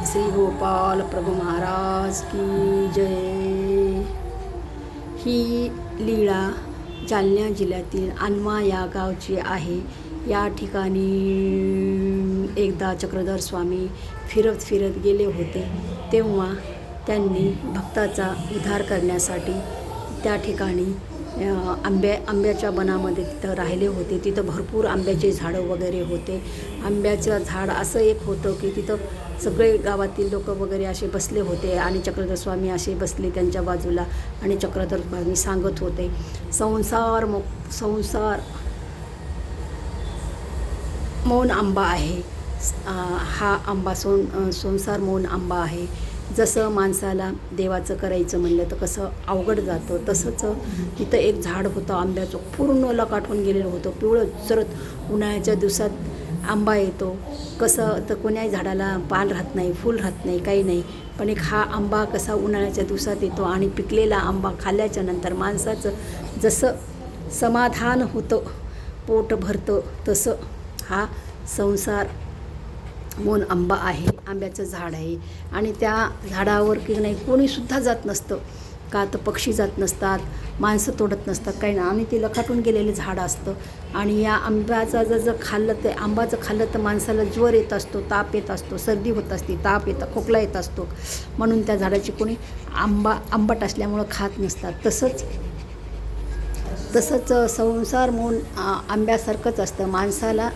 श्री गोपाल प्रभू महाराज की जय। ही लीळा जालना जिल्ह्यातील अनवा या गावची आहे। या ठिकाणी एकदा चक्रधर स्वामी फिरत फिरत गेले होते, तेव्हा त्यांनी भक्ताचा उद्धार करण्यासाठी त्या ठिकाणी आंब्याच्या बनामध्ये तिथं राहिले होते। तिथं भरपूर आंब्याचे झाडं वगैरे होते। आंब्याचं झाड असं एक होतं की तिथं सगळे गावातील लोक वगैरे असे बसले होते आणि चक्रधर स्वामी असे बसले त्यांच्या बाजूला आणि चक्रधर स्वामी सांगत होते, संसार मौन आंबा आहे। हा आंबा संसार मौन आंबा आहे। जसं माणसाला देवाचं करायचं म्हणलं तर कसं अवघड जातं, तसंच तिथं एक झाड होतं आंब्याचं, पूर्ण लकाटून गेलेलं होतं। पिवळं चरत उन्हाळ्याच्या दिवसात आंबा येतो, कसं तर कोण्याही झाडाला पान राहत नाही, फूल राहत नाही, काही नाही, पण एक हा आंबा कसा उन्हाळ्याच्या दिवसात येतो आणि पिकलेला आंबा खाल्ल्याच्या नंतर माणसाचं जसं समाधान होतं, पोट भरतं, तसं हा संसार मौन आंबा आहे। आंब्याचं झाड आहे आणि त्या झाडावर की नाही कोणीसुद्धा जात नसतं, का तर पक्षी जात नसतात, माणसं तोडत नसतात, काही ना, आणि ते लखाटून गेलेलं झाड असतं। आणि या आंब्याचा जर खाल्लं तर आंबाचं खाल्लं तर माणसाला ज्वर येत असतो, ताप येत असतो, सर्दी होत असते, ताप येतं, खोकला येत असतो, म्हणून त्या झाडाची कोणी आंबट असल्यामुळं खात नसतात। तसंच संसार मौन आंब्यासारखंच असतं। माणसाला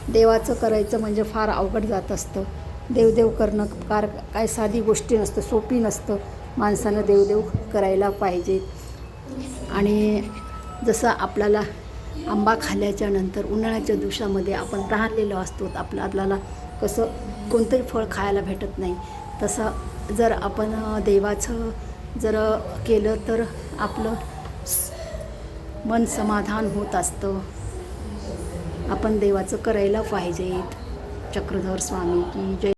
देवाचं करायचं म्हणजे फार अवघड जात असतं। देवदेव करणं काय साधी गोष्टी नसतं, सोपी नसतं। माणसानं देवदेव करायला पाहिजे। आणि जसं आपल्याला आंबा खाल्ल्याच्या नंतर उन्हाळ्याच्या दिवसामध्ये आपण राहिलेलो असतो, आपल्याला कसं कोणतंही फळ खायला भेटत नाही, तसं जर आपण देवाचं जर केलं तर आपलं मन समाधान होत असतं। आपण देवाचं करायला पाहिजे। चक्रधर स्वामी की जय।